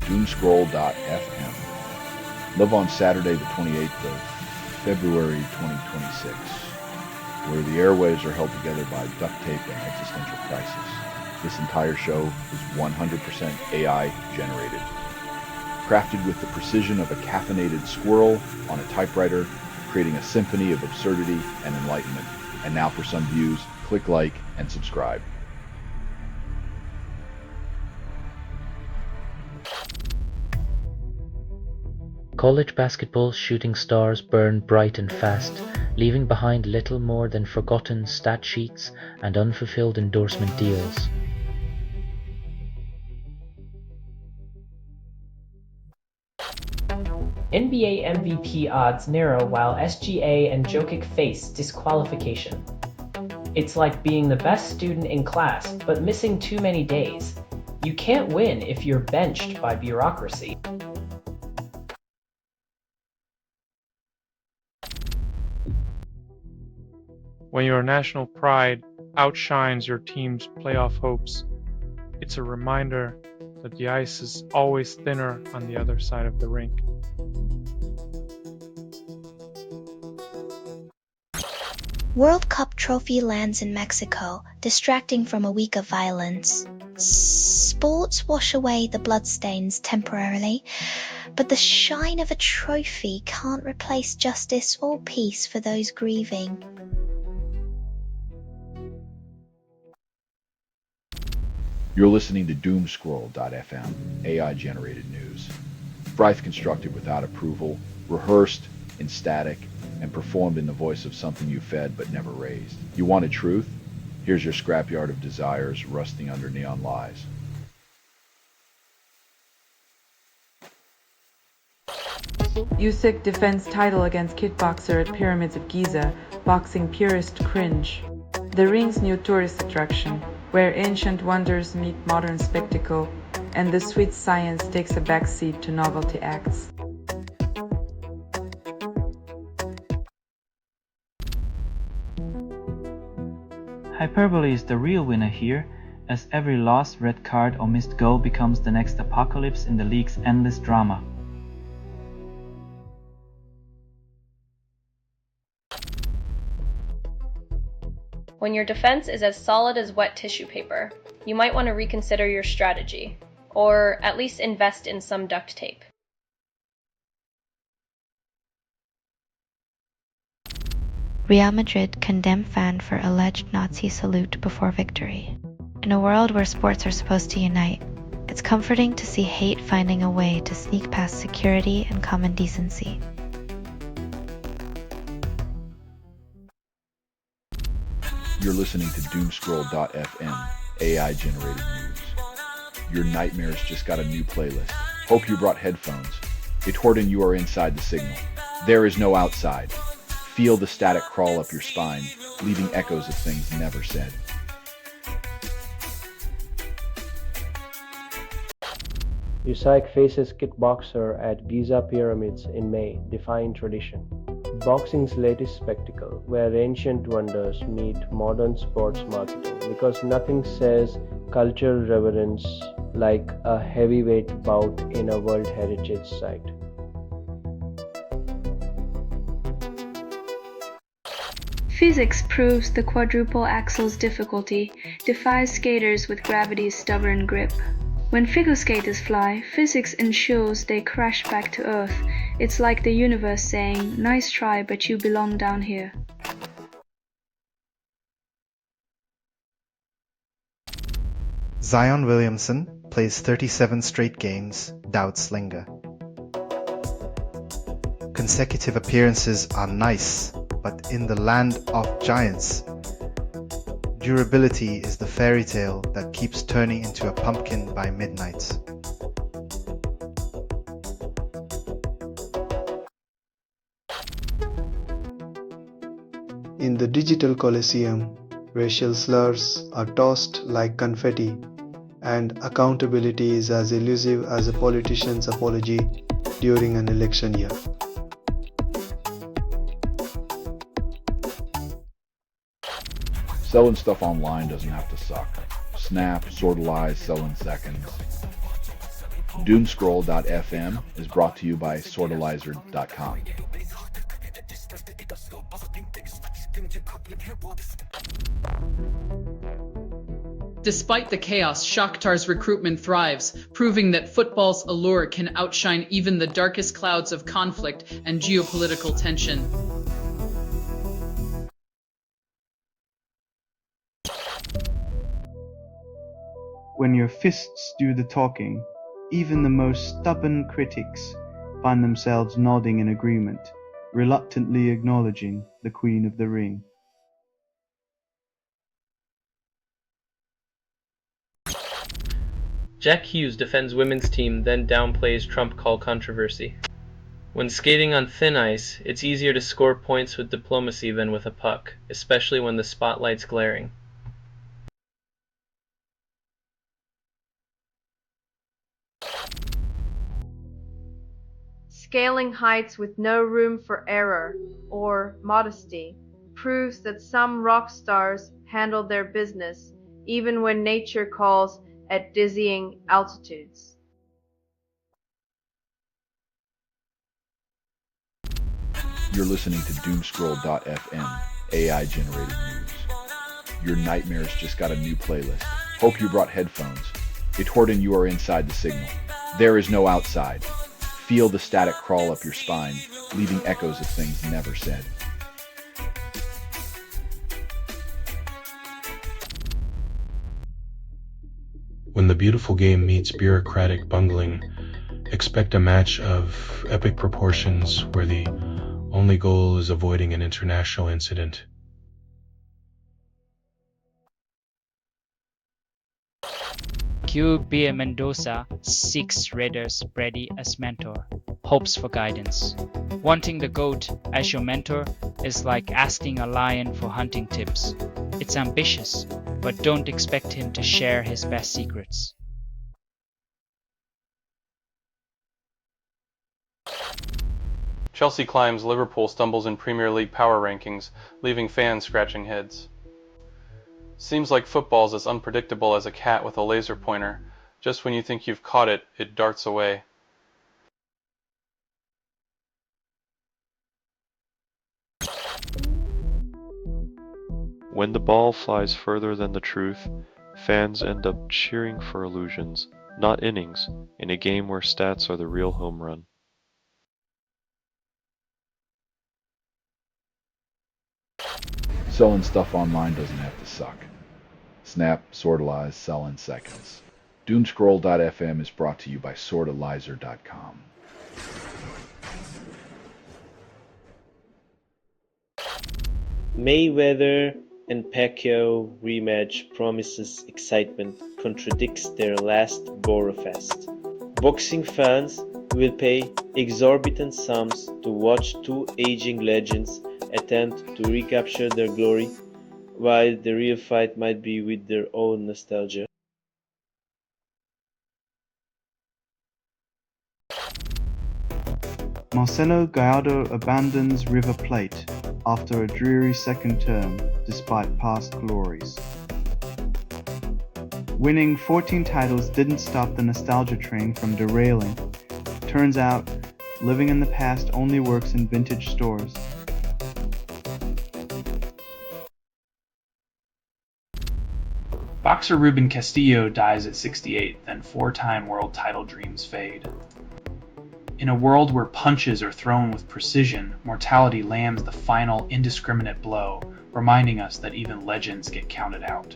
Doomscroll.fm. Live on Saturday the 28th of February 2026, where the airwaves are held together by duct tape and existential crisis. This entire show is 100% AI generated, crafted with the precision of a caffeinated squirrel on a typewriter, creating a symphony of absurdity and enlightenment. And now for some views, click like and subscribe. College basketball shooting stars burn bright and fast, leaving behind little more than forgotten stat sheets and unfulfilled endorsement deals. NBA MVP odds narrow while SGA and Jokic face disqualification. It's like being the best student in class but missing too many days. You can't win if you're benched by bureaucracy. When your national pride outshines your team's playoff hopes, it's a reminder that the ice is always thinner on the other side of the rink. World Cup trophy lands in Mexico, distracting from a week of violence. Sports wash away the bloodstains temporarily, but the shine of a trophy can't replace justice or peace for those grieving. You're listening to Doomscroll.fm, AI-generated news. Frith constructed without approval, rehearsed in static, and performed in the voice of something you fed but never raised. You wanted truth? Here's your scrapyard of desires rusting under neon lies. Usyk defends title against kickboxer at Pyramids of Giza, boxing purist cringe. The ring's new tourist attraction, where ancient wonders meet modern spectacle, and the sweet science takes a backseat to novelty acts. Hyperbole is the real winner here, as every lost red card or missed goal becomes the next apocalypse in the league's endless drama. When your defense is as solid as wet tissue paper, you might want to reconsider your strategy, or at least invest in some duct tape. Real Madrid condemn fan for alleged Nazi salute before victory. In a world where sports are supposed to unite, it's comforting to see hate finding a way to sneak past security and common decency. You're listening to Doomscroll.fm, AI-generated news. Your nightmares just got a new playlist. Hope you brought headphones. Itordan, you are inside the signal. There is no outside. Feel the static crawl up your spine, leaving echoes of things never said. Usyk faces kickboxer at Giza Pyramids in May, defying tradition. Boxing's latest spectacle, where ancient wonders meet modern sports marketing, because nothing says cultural reverence like a heavyweight bout in a World Heritage Site. Physics proves the quadruple axel's difficulty, defies skaters with gravity's stubborn grip. When figure skaters fly, physics ensures they crash back to Earth. It's like the universe saying, "Nice try, but you belong down here." Zion Williamson plays 37 straight games, doubts linger. Consecutive appearances are nice, but in the land of giants, durability is the fairy tale that keeps turning into a pumpkin by midnight. In the digital coliseum, racial slurs are tossed like confetti, and accountability is as elusive as a politician's apology during an election year. Selling stuff online doesn't have to suck. Snap, sortalize, sell in seconds. Doomscroll.fm is brought to you by sortalizer.com. Despite the chaos, Shakhtar's recruitment thrives, proving that football's allure can outshine even the darkest clouds of conflict and geopolitical tension. When your fists do the talking, even the most stubborn critics find themselves nodding in agreement, reluctantly acknowledging the Queen of the Ring. Jack Hughes defends women's team, then downplays Trump call controversy. When skating on thin ice, it's easier to score points with diplomacy than with a puck, especially when the spotlight's glaring. Scaling heights with no room for error or modesty proves that some rock stars handle their business even when nature calls at dizzying altitudes. You're listening to Doomscroll.fm, AI-generated news. Your nightmares just got a new playlist. Hope you brought headphones. Itordan, you are inside the signal. There is no outside. Feel the static crawl up your spine, leaving echoes of things never said. When the beautiful game meets bureaucratic bungling, expect a match of epic proportions where the only goal is avoiding an international incident. QB Mendoza seeks Raiders Brady as mentor, hopes for guidance. Wanting the GOAT as your mentor is like asking a lion for hunting tips. It's ambitious, but don't expect him to share his best secrets. Chelsea climbs, Liverpool stumbles in Premier League power rankings, leaving fans scratching heads. Seems like football's as unpredictable as a cat with a laser pointer. Just when you think you've caught it, it darts away. When the ball flies further than the truth, fans end up cheering for illusions, not innings, in a game where stats are the real home run. Selling stuff online doesn't have to suck. Snap, sortalize, sell in seconds. Doomscroll.fm is brought to you by sortalizer.com. Mayweather and Pacquiao rematch promises excitement, contradicts their last Borefest. Boxing fans will pay exorbitant sums to watch two aging legends attempt to recapture their glory, while the real fight might be with their own nostalgia. Marcelo Gallardo abandons River Plate after a dreary second term despite past glories. Winning 14 titles didn't stop the nostalgia train from derailing. Turns out, living in the past only works in vintage stores. Boxer Ruben Castillo dies at 68, then four-time world title dreams fade. In a world where punches are thrown with precision, mortality lands the final indiscriminate blow, reminding us that even legends get counted out.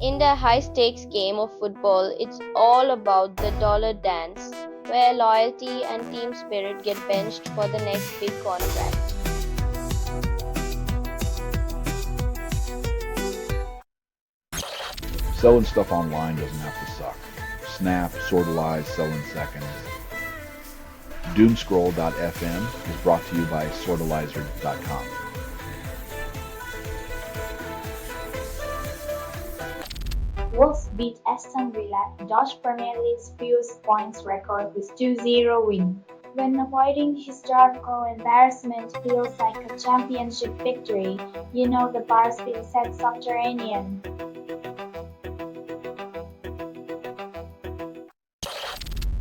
In the high-stakes game of football, it's all about the dollar dance, where loyalty and team spirit get benched for the next big contract. Selling stuff online doesn't have to suck. Snap, sortalize, sell in seconds. Doomscroll.fm is brought to you by sortalizer.com. Wolves beat Aston Villa, Dutch Premier League's fewest points record with 2-0 win. When avoiding historical embarrassment feels like a championship victory, you know the bar's been set subterranean.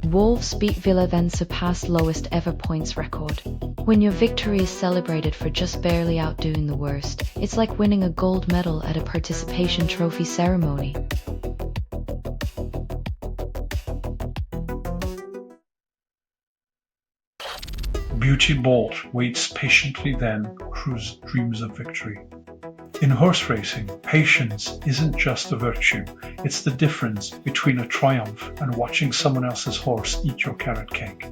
Wolves beat Villa then surpass lowest ever points record. When your victory is celebrated for just barely outdoing the worst, it's like winning a gold medal at a participation trophy ceremony. Beauty Bolt waits patiently then whose dreams of victory. In horse racing, patience isn't just a virtue, it's the difference between a triumph and watching someone else's horse eat your carrot cake.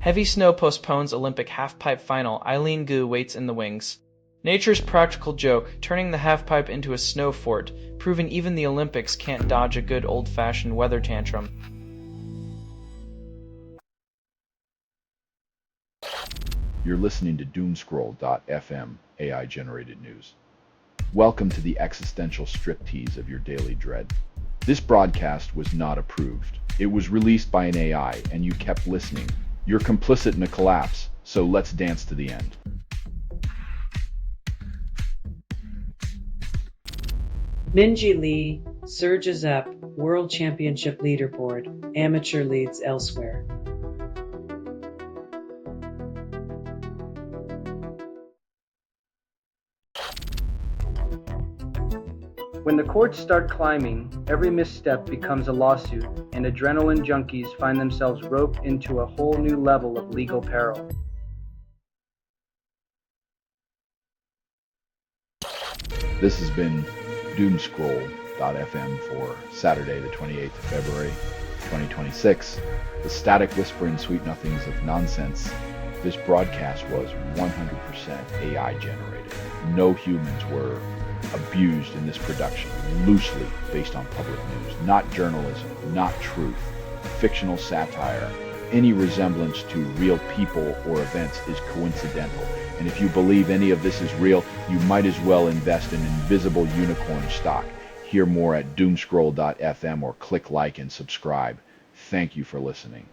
Heavy snow postpones Olympic halfpipe final. Eileen Gu waits in the wings. Nature's practical joke, turning the halfpipe into a snow fort, proving even the Olympics can't dodge a good old-fashioned weather tantrum. You're listening to Doomscroll.fm AI-generated news. Welcome to the existential striptease of your daily dread. This broadcast was not approved. It was released by an AI, and you kept listening. You're complicit in a collapse, so let's dance to the end. Minji Lee surges up World Championship leaderboard, amateur leads elsewhere. When the courts start climbing, every misstep becomes a lawsuit, and adrenaline junkies find themselves roped into a whole new level of legal peril. This has been Doomscroll.fm for Saturday, the 28th of February, 2026. The static whispering sweet nothings of nonsense. This broadcast was 100% AI generated. No humans were abused in this production, loosely based on public news, not journalism, not truth, fictional satire. Any resemblance to real people or events is coincidental. And if you believe any of this is real, you might as well invest in invisible unicorn stock. Hear more at doomscroll.fm or click like and subscribe. Thank you for listening.